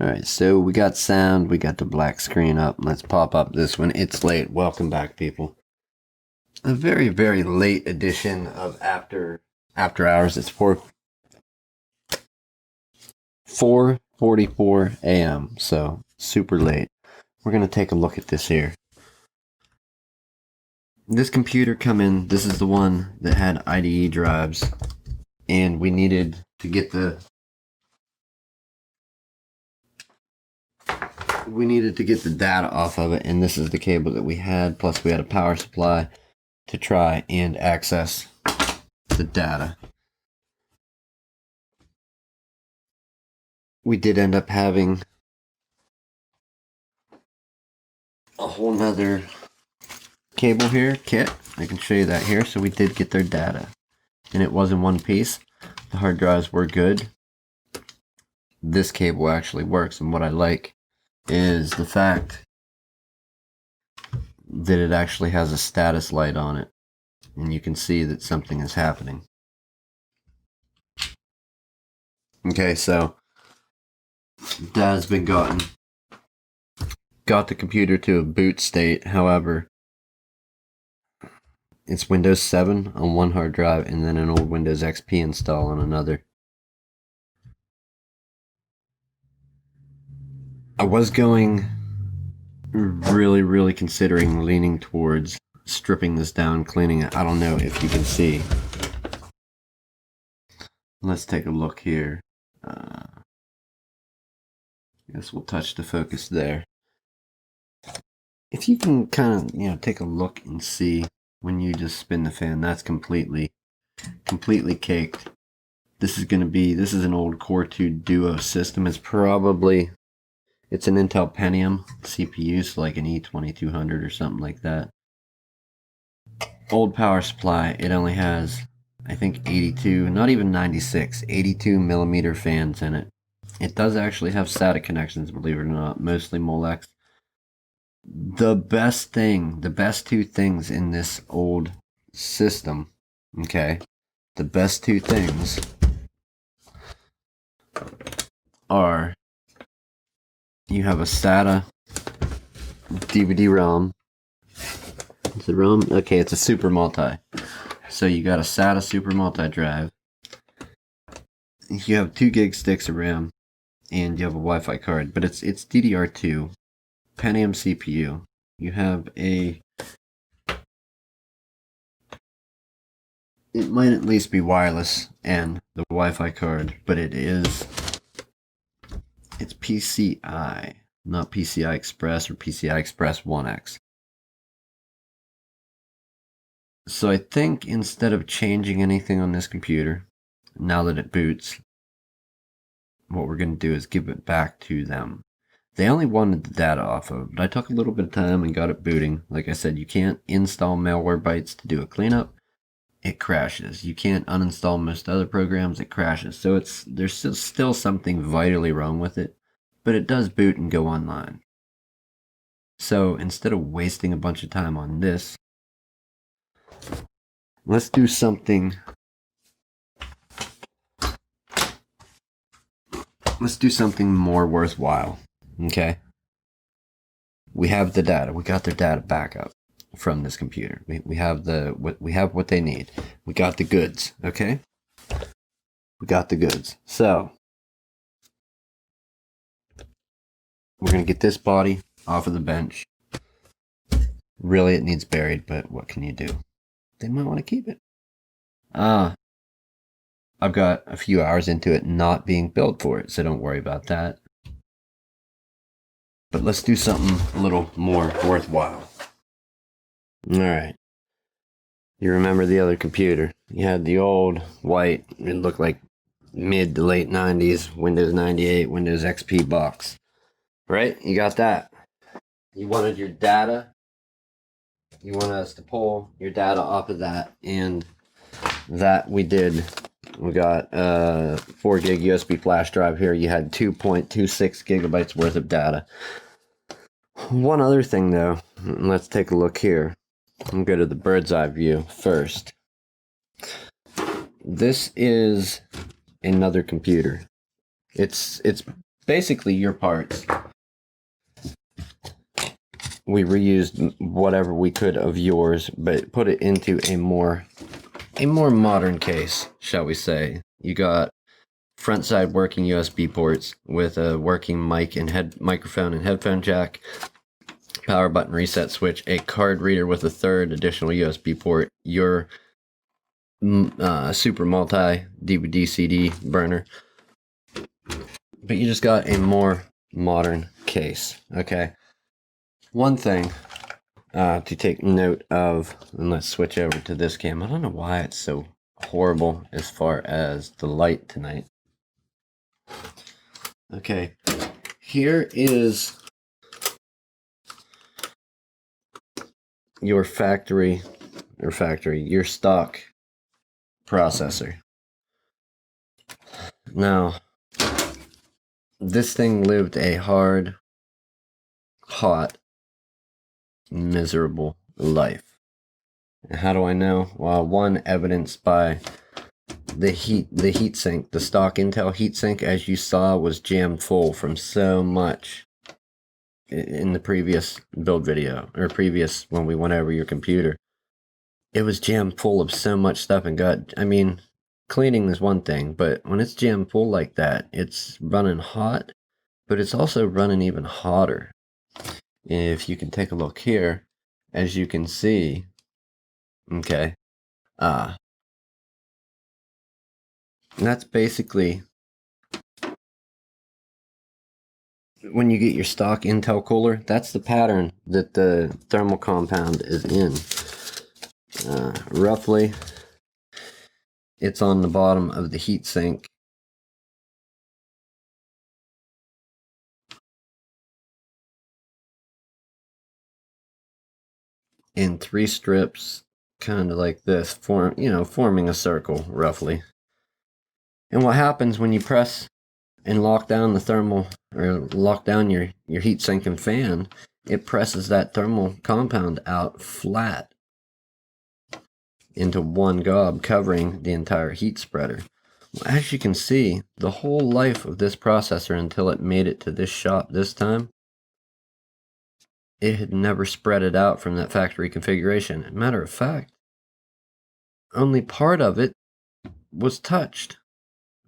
Alright, so we got sound, we got the black screen up. Let's pop up this one. It's late. Welcome back, people. A very, very late edition of After Hours. It's 4:44 a.m., so super late. We're going to take a look at this here. This computer come in, this is the one that had IDE drives, and we needed to get the data off of it, and this is the cable that we had, plus we had a power supply to try and access the data. We did end up having a whole nother cable here, kit. I can show you that here. So we did get their data, and it was in one piece. The hard drives were good. This cable actually works, and what I like is the fact that it actually has a status light on it, and you can see that something is happening. Okay, so data's been gotten. Got the computer to a boot state, however, it's Windows 7 on one hard drive and then an old Windows XP install on another. I was really considering leaning towards stripping this down, cleaning it. I don't know if you can see. Let's take a look here. I guess we'll touch the focus there. If you can kind of, take a look and see when you just spin the fan, that's completely caked. This is an old Core 2 Duo system. It's an Intel Pentium CPU, so like an E2200 or something like that. Old power supply, it only has, I think, 82, not even 96, 82 millimeter fans in it. It does actually have SATA connections, believe it or not, mostly Molex. The best two things in this old system, okay, the best two things are you have a SATA DVD-ROM. Is it ROM? Okay, it's a Super Multi. So you got a SATA Super Multi drive. You have 2 gig sticks of RAM, and you have a Wi-Fi card, but it's DDR2, Pentium CPU. You have it might at least be wireless and the Wi-Fi card, but it's PCI, not PCI Express or PCI Express 1X. So I think instead of changing anything on this computer, now that it boots, what we're going to do is give it back to them. They only wanted the data off of it, but I took a little bit of time and got it booting. Like I said, you can't install Malwarebytes to do a cleanup. It crashes. You can't uninstall most other programs. It crashes. So there's still something vitally wrong with it, but it does boot and go online. So instead of wasting a bunch of time on this, let's do something. Let's do something more worthwhile. Okay? We have the data. We got their data back up from this computer. We have what they need. We got the goods. Okay? We got the goods. So we're gonna get this body off of the bench. Really, it needs buried, but what can you do? They might want to keep it. I've got a few hours into it not being billed for it, so don't worry about that. But let's do something a little more worthwhile. Alright. You remember the other computer. You had the old white, it looked like mid to late 90s, Windows 98, Windows XP box. Right? You got that. You wanted your data. You want us to pull your data off of that, and that we did. We got a 4 gig USB flash drive here. You had 2.26 gigabytes worth of data. One other thing though, let's take a look here. I'm going to go to the bird's eye view first. This is another computer. It's basically your parts. We reused whatever we could of yours, but put it into a more modern case, shall we say. You got front side working USB ports with a working mic and microphone and headphone jack, power button reset switch, a card reader with a third additional USB port, your super multi DVD CD burner. But you just got a more modern case. Okay. One thing to take note of, and let's switch over to this cam. I don't know why it's so horrible as far as the light tonight. Okay, here is your your stock processor. Now, this thing lived a hard, hot, miserable life. And how do I know? Well, one, evidenced by the heatsink. The stock Intel heatsink, as you saw, was jammed full from so much in the previous build video, or previous when we went over your computer. It was jammed full of so much stuff and I mean, cleaning is one thing, but when it's jammed full like that, it's running hot, but it's also running even hotter. If you can take a look here, as you can see, okay, that's basically when you get your stock Intel cooler, that's the pattern that the thermal compound is in. Roughly, it's on the bottom of the heatsink. In 3 strips, kind of like this, forming a circle, roughly. And what happens when you press and lock down the thermal, or lock down your heatsink and fan, it presses that thermal compound out flat into one gob, covering the entire heat spreader. Well, as you can see, the whole life of this processor until it made it to this shop this time, it had never spread it out from that factory configuration. Matter of fact, only part of it was touched.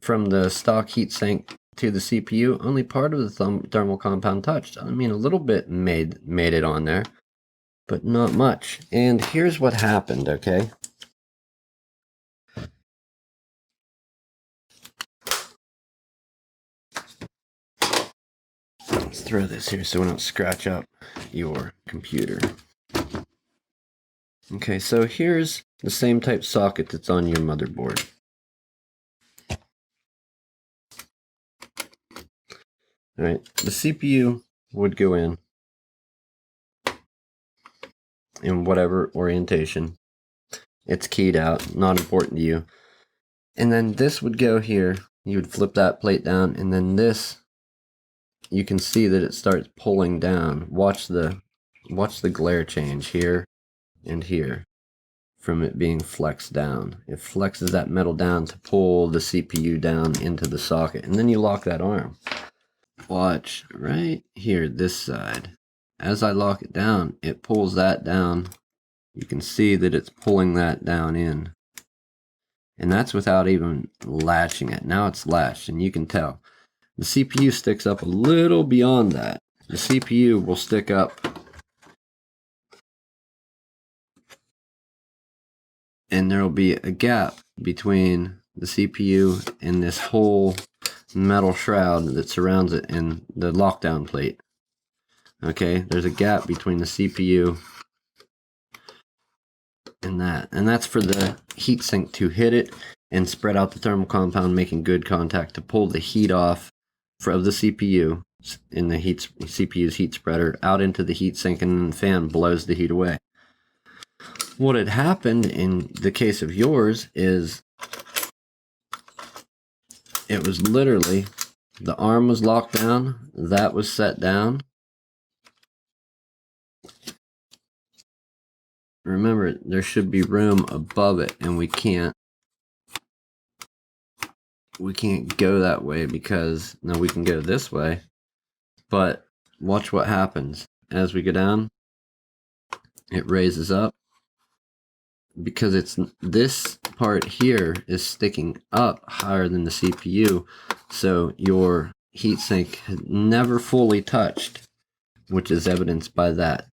From the stock heatsink to the CPU, only part of the thermal compound touched. I mean, a little bit made it on there, but not much. And here's what happened, okay? Let's throw this here so we don't scratch up your computer. Okay, so here's the same type socket that's on your motherboard. All right, the CPU would go in whatever orientation. It's keyed out, not important to you. And then this would go here. You would flip that plate down, and then this, you can see that it starts pulling down. Watch the glare change here and here from it being flexed down. It flexes that metal down to pull the CPU down into the socket, and then you lock that arm. Watch right here, this side. As I lock it down, it pulls that down. You can see that it's pulling that down in. And that's without even latching it. Now it's latched, and you can tell. The CPU sticks up a little beyond that. The CPU will stick up and there will be a gap between the CPU and this whole metal shroud that surrounds it and the lockdown plate. Okay, there's a gap between the CPU and that. And that's for the heatsink to hit it and spread out the thermal compound, making good contact to pull the heat off of the CPU in the CPU's heat spreader out into the heatsink, and then the fan blows the heat away. What had happened in the case of yours is it was literally, the arm was locked down, that was set down. Remember, there should be room above it, and we can't. we can't go that way because, no, we can go this way. But watch what happens. As we go down, it raises up. Because it's this part here is sticking up higher than the CPU, so your heatsink had never fully touched, which is evidenced by that.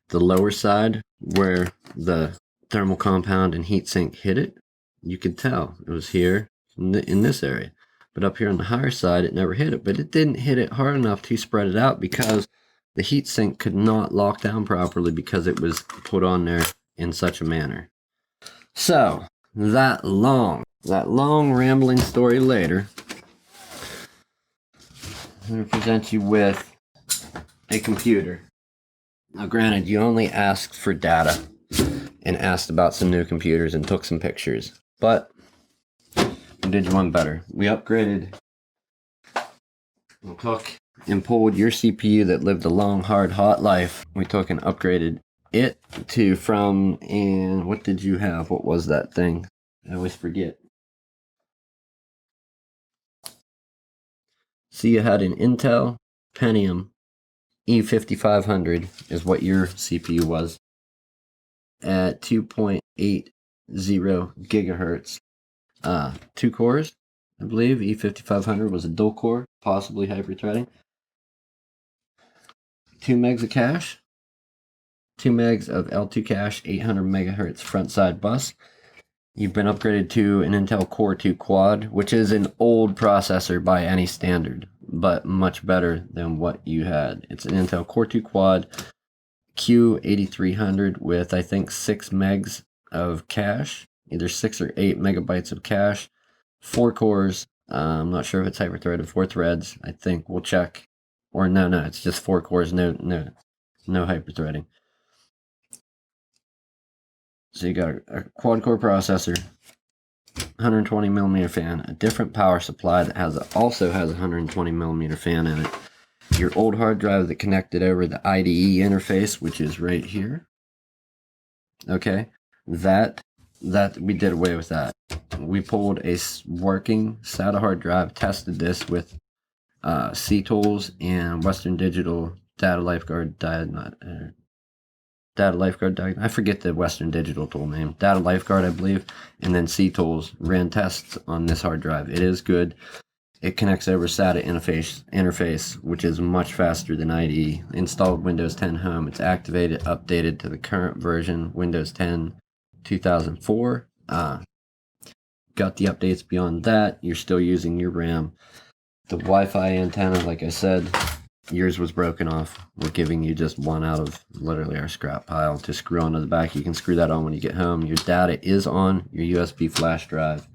The lower side, where the thermal compound and heatsink hit it, you could tell it was here in this area. But up here on the higher side, it never hit it. But it didn't hit it hard enough to spread it out because the heatsink could not lock down properly because it was put on there in such a manner. So, that long rambling story later, I'm going to present you with a computer. Now, granted, you only asked for data and asked about some new computers and took some pictures, but we did you one better. We upgraded, we took and pulled your CPU that lived a long, hard, hot life. We took and upgraded it to from, and what did you have? What was that thing? I always forget. So you had an Intel Pentium E5500 is what your CPU was at 2.80 gigahertz. 2 cores, I believe. E5500 was a dual core, possibly hyper-threading. 2 megs of cache. 2 megs of L2 cache, 800 megahertz front side bus. You've been upgraded to an Intel Core 2 Quad, which is an old processor by any standard, but much better than what you had. It's an Intel Core 2 Quad Q8300 with, I think, 6 megs of cache, either 6 or 8 megabytes of cache, 4 cores. I'm not sure if it's hyper-threaded, 4 threads. I think we'll check. Or no, it's just 4 cores, no hyper-threading. So you got a quad-core processor, 120 millimeter fan, a different power supply that also has a 120 millimeter fan in it. Your old hard drive that connected over the IDE interface, which is right here. Okay, that we did away with that. We pulled a working SATA hard drive, tested this with C-Tools and Western Digital Data Lifeguard Data Lifeguard, I forget the Western Digital tool name. Data Lifeguard, I believe, and then C-Tools ran tests on this hard drive. It is good. It connects over SATA interface, which is much faster than IDE. Installed Windows 10 Home. It's activated, updated to the current version, Windows 10 2004. Got the updates beyond that. You're still using your RAM. The Wi-Fi antenna, like I said, yours was broken off. We're giving you just one out of literally our scrap pile to screw onto the back. You can screw that on when you get home. Your data is on your USB flash drive.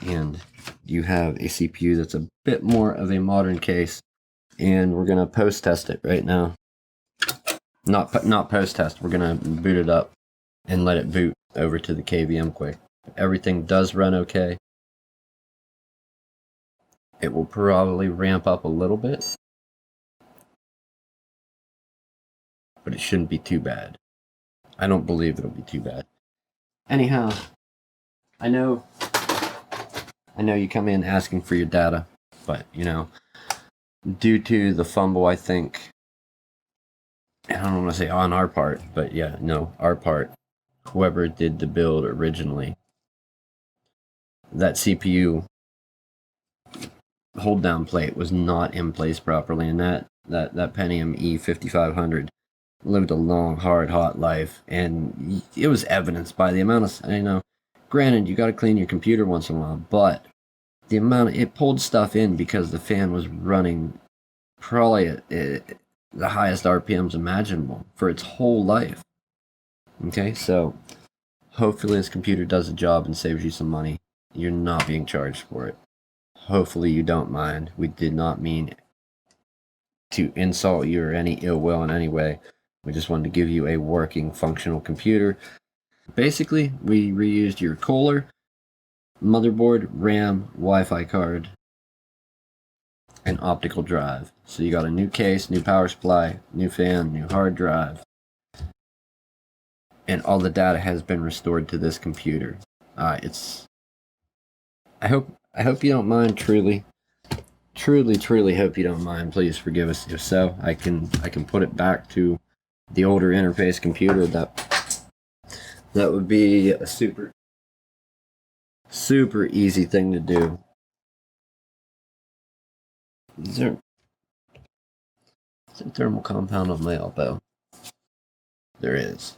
And you have a CPU that's a bit more of a modern case. And we're going to post-test it right now. Not post-test. We're going to boot it up and let it boot over to the KVM quick. Everything does run okay. It will probably ramp up a little bit, but it shouldn't be too bad. I don't believe it'll be too bad. Anyhow, I know you come in asking for your data, but, due to the fumble, I think, I don't want to say on our part, but yeah, no, our part, whoever did the build originally, that CPU hold down plate was not in place properly, and that Pentium E5500 lived a long, hard, hot life, and it was evidenced by the amount of, granted, you got to clean your computer once in a while, but the amount it pulled stuff in because the fan was running probably at the highest RPMs imaginable for its whole life. Okay, so hopefully this computer does the job and saves you some money. You're not being charged for it. Hopefully you don't mind. We did not mean to insult you or any ill will in any way. We just wanted to give you a working, functional computer. Basically, we reused your cooler, motherboard, RAM, Wi-Fi card, and optical drive. So you got a new case, new power supply, new fan, new hard drive, and all the data has been restored to this computer. I I hope you don't mind, truly hope you don't mind. Please forgive us. If so, I can put it back to the older interface computer. That would be a super easy thing to do. Is there a thermal compound on my elbow? There is.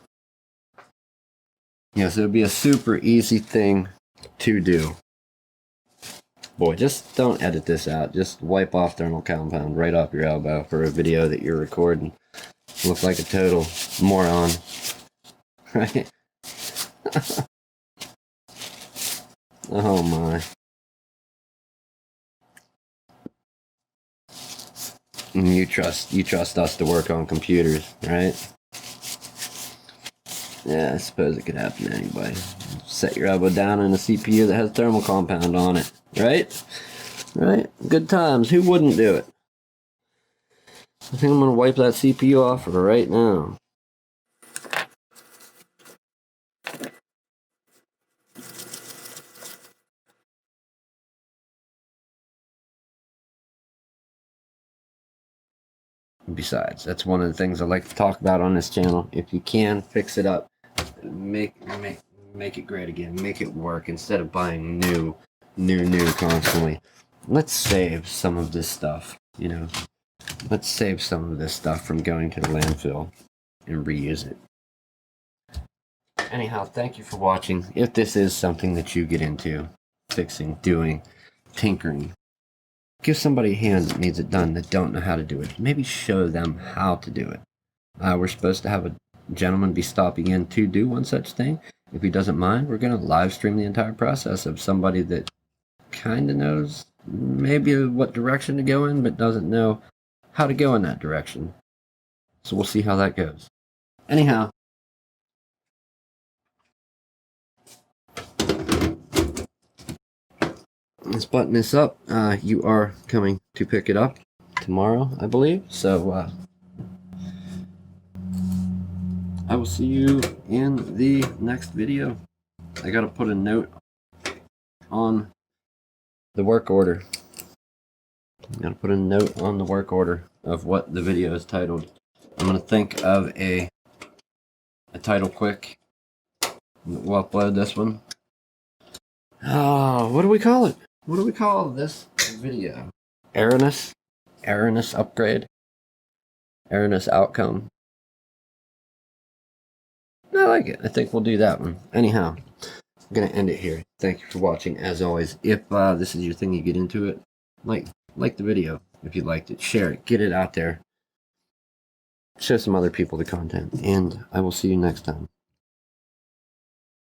Yes, it would be a super easy thing to do. Boy, just don't edit this out. Just wipe off thermal compound right off your elbow for a video that you're recording. Look like a total moron. Right? Oh my. You trust us to work on computers, right? Yeah, I suppose it could happen to anybody. Set your elbow down in a CPU that has thermal compound on it, right? Right? Good times. Who wouldn't do it? I think I'm going to wipe that CPU off right now. Besides, that's one of the things I like to talk about on this channel. If you can, fix it up. Make it great again. Make it work instead of buying new constantly. Let's save some of this stuff, you know. Let's save some of this stuff from going to the landfill and reuse it. Anyhow, thank you for watching. If this is something that you get into, fixing, doing, tinkering, give somebody a hand that needs it done that don't know how to do it. Maybe show them how to do it. We're supposed to have a gentleman be stopping in to do one such thing. If he doesn't mind, we're going to live stream the entire process of somebody that kind of knows maybe what direction to go in, but doesn't know how to go in that direction. So we'll see how that goes. Anyhow, let's button this up. You are coming to pick it up tomorrow, I believe. So I will see you in the next video. I gotta put a note on the work order. I'm gonna put a note on the work order of what the video is titled. I'm gonna think of a title quick. We'll upload this one. Oh, what do we call it? What do we call this video? Erroneous upgrade? Erroneous outcome? I like it. I think we'll do that one. Anyhow, I'm going to end it here. Thank you for watching. As always, if this is your thing, you get into it, like the video. If you liked it, share it. Get it out there. Show some other people the content. And I will see you next time.